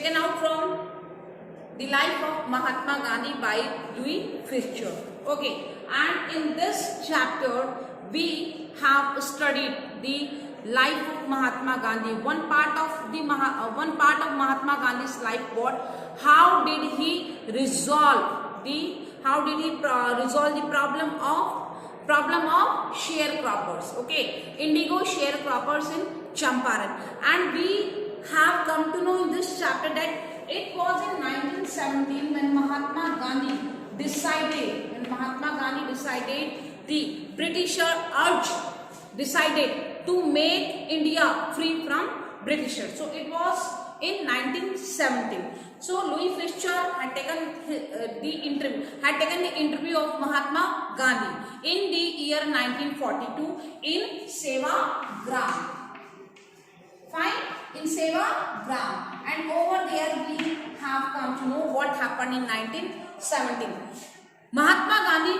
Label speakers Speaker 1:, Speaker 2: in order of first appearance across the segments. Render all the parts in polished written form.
Speaker 1: taken out from The Life of Mahatma Gandhi by Louis Fischer. Okay, and in this chapter we have studied the life of Mahatma Gandhi. One part of Mahatma Gandhi's life. How did he resolve the problem of sharecroppers? Okay, indigo sharecroppers in Champaran, and we have come to know in this chapter that it was in 1917 when Mahatma Gandhi decided, the Britishers decided to make India free from Britishers. So it was in 1917. So Louis Fischer had taken the interview of Mahatma Gandhi in the year 1942 in Sevagram. Fine, in Sevagram, and over there we have come to know what happened in 1917. Mahatma Gandhi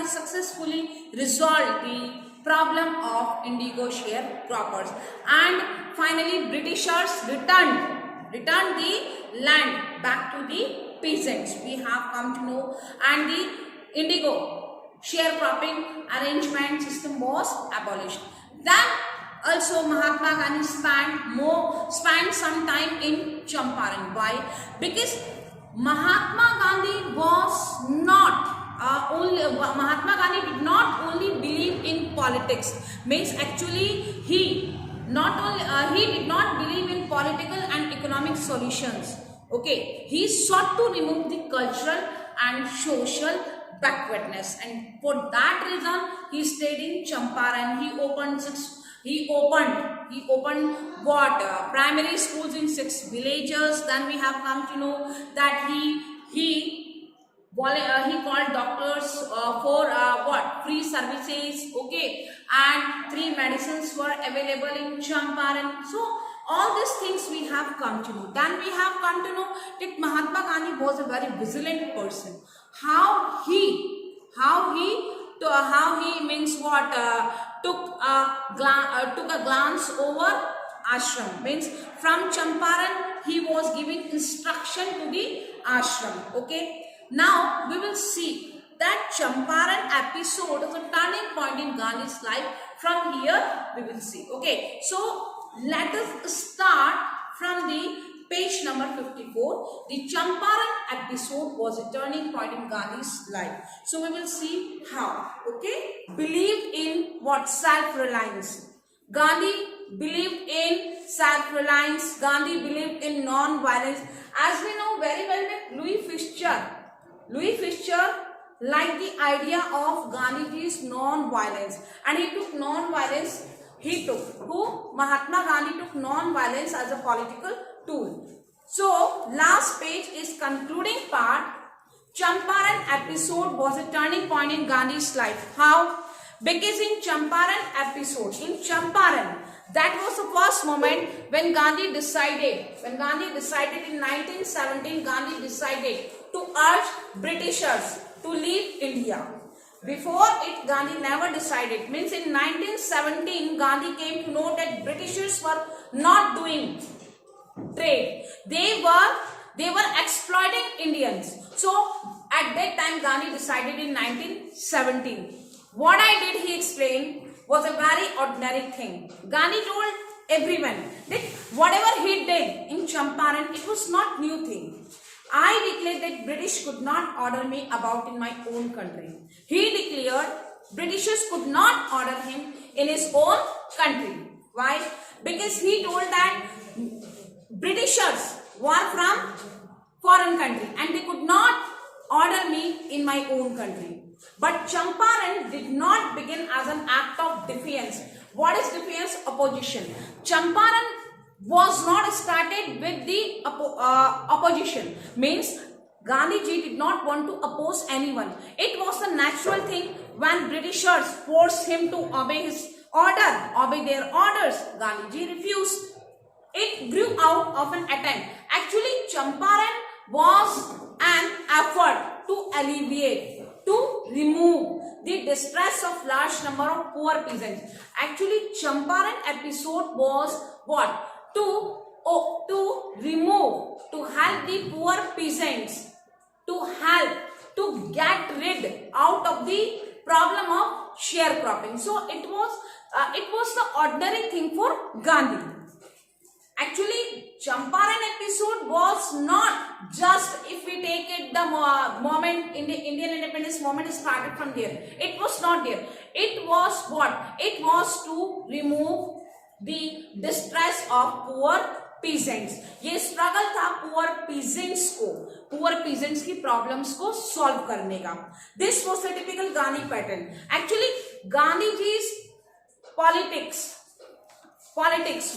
Speaker 1: successfully resolved the problem of indigo sharecroppers, and finally Britishers returned the land back to the peasants. We have come to know, and the indigo sharecropping arrangement system was abolished. Then also Mahatma Gandhi spent some time in Champaran. Why? Because Mahatma Gandhi did not only believe in politics. Means actually he did not believe in political and economic solutions. Okay, he sought to remove the cultural and social backwardness, and for that reason he stayed in Champaran. He opened primary schools in 6 villages. Then we have come to know that he called doctors for free services. Okay, and 3 medicines were available in Champaran. So all these things we have come to know. Then we have come to know that Mahatma Gandhi was a very vigilant person. How he took a glance over ashram. Means from Champaran he was giving instruction to the ashram. Okay, now we will see that Champaran episode is a turning point in Gandhi's life. From here we will see. Okay, so let us start from the page number 54. The Champaran episode was a turning point in Gandhi's life. So we will see how. Okay, believed in what? Self-reliance. Gandhi believed in self-reliance. Gandhi believed in non-violence. As we know very well that Louis Fischer liked the idea of Gandhiji's non-violence, and he took non-violence. Mahatma Gandhi took non-violence as a political tool. So last page is concluding part. Champaran episode was a turning point in Gandhi's life. How? Because in Champaran, that was the first moment when Gandhi decided in 1917, Gandhi decided to urge Britishers to leave India. Before it, Gandhi never decided. Means in 1917, Gandhi came to know that Britishers were not doing trade. They were exploiting Indians. So at that time, Gandhi decided in 1917. What I did, he explained, was a very ordinary thing. Gandhi told everyone that whatever he did in Champaran, it was not new thing. I declared that British could not order me about in my own country. He declared Britishers could not order him in his own country. Why? Because he told that Britishers were from foreign country and they could not order me in my own country. But Champaran did not begin as an act of defiance. What is defiance? Opposition. Champaran was not started with the opposition. Means Gandhiji did not want to oppose anyone. It was a natural thing when Britishers forced him to obey their orders. Gandhiji refused. It grew out of an attempt. Actually, Champaran was an effort to alleviate, to remove the distress of large number of poor peasants. Actually, Champaran episode was what? To to remove, to help the poor peasants, to help to get rid out of the problem of sharecropping. So it was the ordinary thing for Gandhi. Actually, Champaran episode was not just, if we take it, the moment in the Indian independence moment started from there. It was not there. It was what? It was to remove the distress of poor peasants. ये struggle था poor peasants को, poor peasants की problems को solve करने का. This was the typical Gandhi pattern. Actually, Gandhiji's politics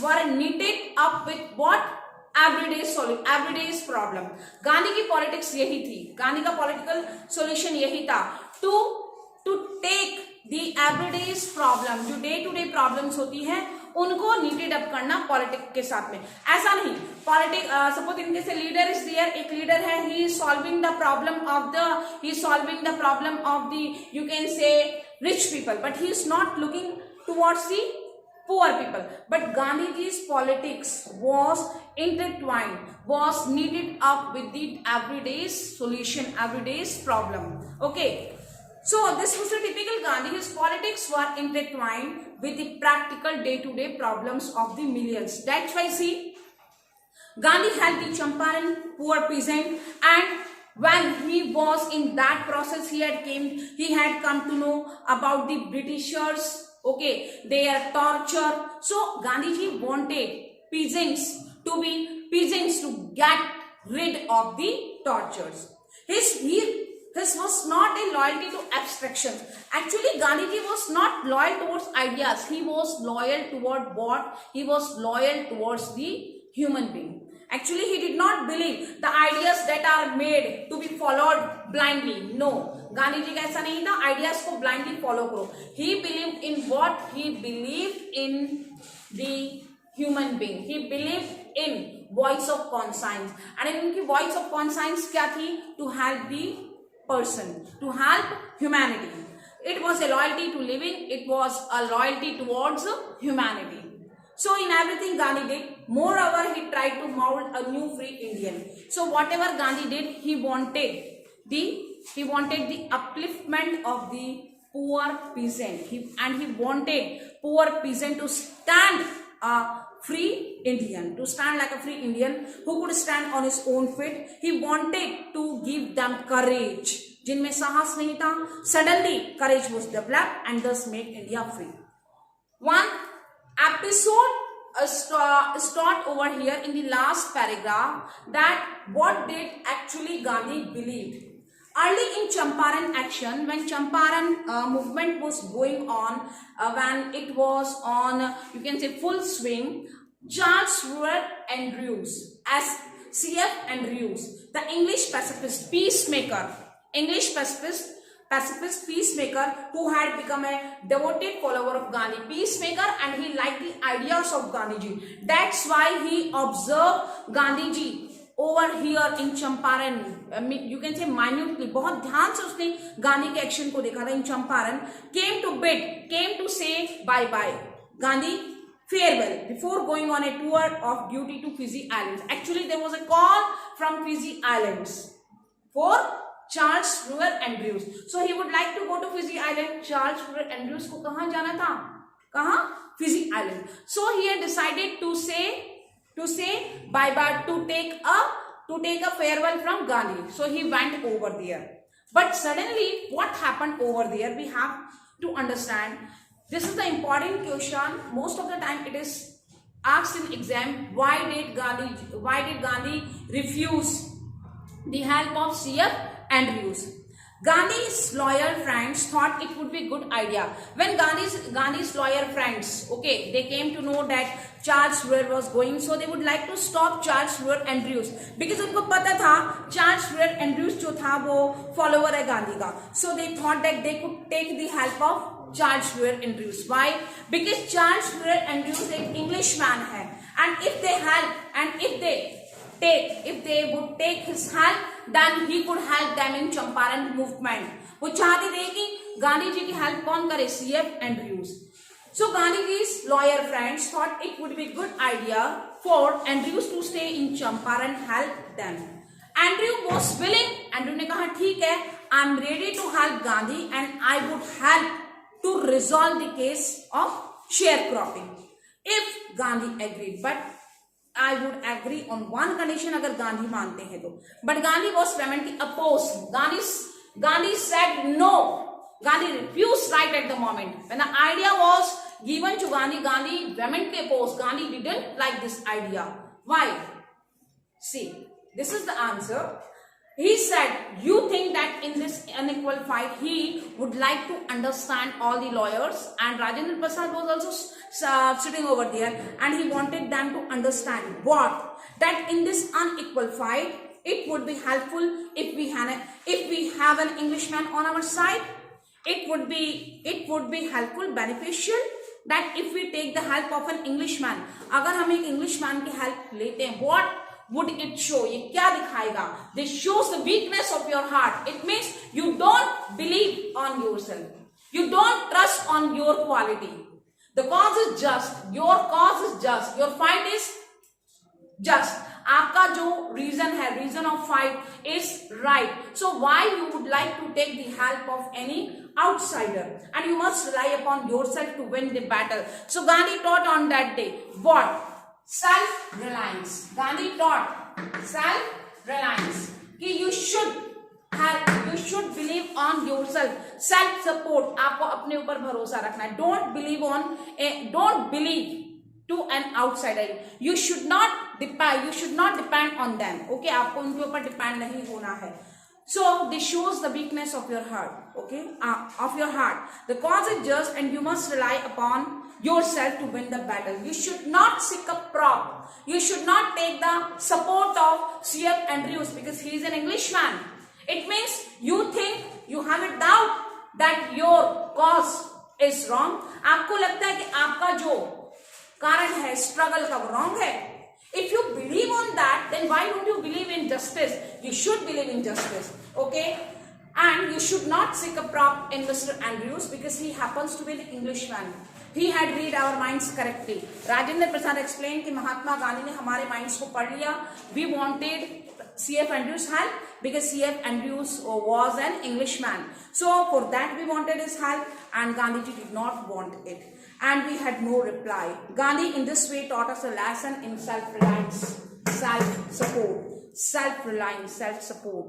Speaker 1: were knitted up with what? Everyday's problem. Gandhi की politics यही थी, गांधी का पॉलिटिकल सॉल्यूशन यही था, टू टेक द एवरीडेज प्रॉब्लम, जो डे टू डे प्रॉब्लम्स होती हैं उनको नीटेड अप करना पॉलिटिक्स के साथ में. ऐसा नहीं, पॉलिटिक्स सपोज इनके से लीडर इज देयर, एक लीडर है, he is solving the problem of the you can say rich people, but he is not looking towards the poor people. But Gandhiji's politics was intertwined, was knitted up with the everyday's solution, everyday's problem. Okay, so this was a typical Gandhi. His politics were intertwined with the practical day-to-day problems of the millions. That's why see, Gandhi helped the Champaran poor peasant, and when he was in that process, he had come to know about the Britishers. Okay, their torture. So Gandhiji wanted peasants to get rid of the tortures. His was not a loyalty to abstractions. Actually, Gandhiji was not loyal towards ideas. He was loyal toward what? He was loyal towards the human being. Actually, he did not believe the ideas that are made to be followed blindly. No, Gandhi ji का ऐसा नहीं था, ideas को blindly follow करो. He believed in what? He believed in the human being. He believed in voice of conscience. And इनकी voice of conscience क्या थी? To help the person, to help humanity. It was a loyalty to living, it was a loyalty towards humanity. So in everything Gandhi did, moreover he tried to mold a new free Indian. So whatever Gandhi did, he wanted the upliftment of the poor peasant. He wanted poor peasant to stand a free Indian, to stand like a free Indian who could stand on his own feet. He wanted to give them courage. जिनमें साहस नहीं था, suddenly courage was developed and thus made India free. One episode start over here in the last paragraph, that what did actually Gandhi believed. Early in Champaran action, when Champaran movement was going on, when it was on, you can say, full swing, Charles Russell Andrews, as C.F. Andrews, the English pacifist peacemaker who had become a devoted follower of Gandhi, peacemaker, and he liked the ideas of Gandhiji. That's why he observed Gandhiji over here in Champaran, you can say minutely, बहुत ध्यान से उसने गांधी के action को देखा था in Champaran. Came to say bye bye Gandhi, farewell, before going on a tour of duty to Fiji Islands. Actually there was a call from Fiji Islands for Charles Russell Andrews. So he would like to go to Fiji Island. Charles Russell Andrews को कहाँ जाना था? कहाँ? Fiji Island. So he had decided to say bye bye, to take a farewell from Gandhi. So he went over there. But suddenly, what happened over there? We have to understand. This is the important question. Most of the time, it is asked in exam. Why did Gandhi refuse the help of C.F. Andrews? Gandhi's loyal friends thought it would be a good idea. When Gandhi's loyal friends, okay, they came to know that Charles Russell was going, so they would like to stop Charles Russell Andrews, because उनको पता था Charles Russell Andrews जो था वो follower है गांधी का. So they thought that they could take the help of Charles Russell Andrews. Why? Because Charles Russell Andrews एक Englishman है, and if they help, and if they would take his help, then he could help them in Champaran movement. वो चाहते थे कि गांधी जी की help कौन करे? C.F. Andrews. So Gandhi's loyal friends thought it would be a good idea for Andrews to stay in Champaran and help them. Andrew was willing. Andrew ने कहा ठीक है, I am ready to help Gandhi and I would help to resolve the case of sharecropping if Gandhi agreed. But I would agree on one condition अगर गांधी मानते हैं तो. But Gandhi was vehemently opposed. Gandhi said no. Gandhi refused right at the moment. When the idea was given to Gandhi, Gandhi vehemently opposed. Gandhi didn't like this idea. Why? See, this is the answer. He said, you think that in this unequal fight, he would like to understand all the lawyers, and Rajendra Prasad was also sitting over there, and he wanted them to understand what? That in this unequal fight, it would be helpful if we have an Englishman on our side. It would be helpful, beneficial that if we take the help of an Englishman. अगर हम एक Englishman की help लेते हैं, what would it show? ये क्या दिखाएगा? This shows the weakness of your heart. It means you don't believe on yourself. You don't trust on your quality. The cause is just. Your cause is just. Your fight is just. आपका जो reason है, reason of fight is right. So why you would like to take the help of any outsider? And you must rely upon yourself to win the battle. So Gandhi taught on that day what? Self-reliance. Gandhi taught self-reliance. कि you should believe on yourself. Self-support. आपको अपने ऊपर भरोसा रखना है. Don't believe to an outsider. You should not depend on them. Okay, आपको उनके ऊपर depend नहीं होना है. So this shows the weakness of your heart. Okay, of your heart. The cause is just, and you must rely upon yourself to win the battle. You should not seek a prop. You should not take the support of C.F. Andrews because he is an Englishman. It means you think, you have a doubt that your cause is wrong. आपको लगता है कि आपका जो कारण है struggle का वो रॉन्ग है. If you believe on that, then why don't you believe in justice? You should believe in justice. Okay, and you should not seek a prop in Mr. Andrews because he happens to be an Englishman. He had read our minds correctly. Rajendra Prasad explained कि महात्मा गांधी ने हमारे minds को पढ़ लिया. We wanted C.F. Andrews help because C.F. Andrews was an Englishman. So for that we wanted his help, and Gandhiji did not want it. And we had no reply. Gandhi in this way taught us a lesson in self-reliance, self-support, self-reliance, self-support.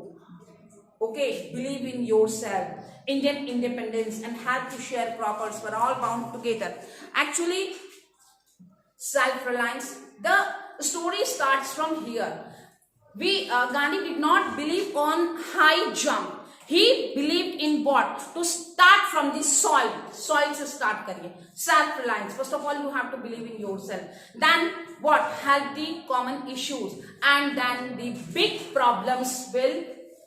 Speaker 1: Okay, believe in yourself. Indian independence and help to sharecroppers were all bound together. Actually, self-reliance, the story starts from here. Gandhi did not believe on high jump. He believed in what? To start from the soil. Soil se start kariye. Self-reliance. First of all, you have to believe in yourself. Then what? Help the common issues. And then the big problems will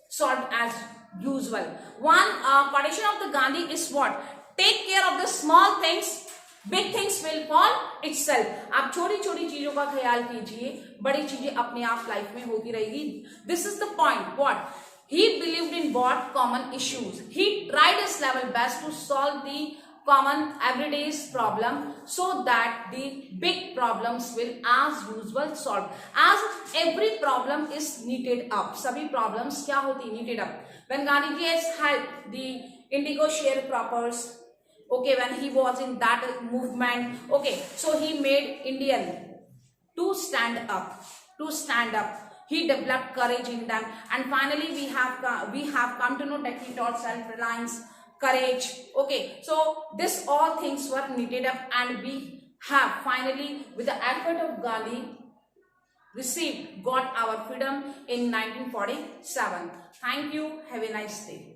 Speaker 1: solve as usual. One condition of the Gandhi is what? Take care of the small things. Big things will fall itself. आप छोटी छोटी चीजों का ख्याल कीजिए, बड़ी चीजें अपने आप लाइफ में होती रहेगी. This is the point. What? He believed in what? Common issues. He tried his level best to solve the common everyday's problem so that the big problems will as usual solve. As every problem is knitted up. सभी problems क्या होती है? Knitted up. When Gandhiji has helped the indigo sharecroppers, okay, when he was in that movement, okay, so he made Indian to stand up. He developed courage in them, and finally we have come to know that he taught self-reliance, courage. Okay, so this all things were knitted up, and we have finally, with the effort of Gandhi, got our freedom in 1947. Thank you. Have a nice day.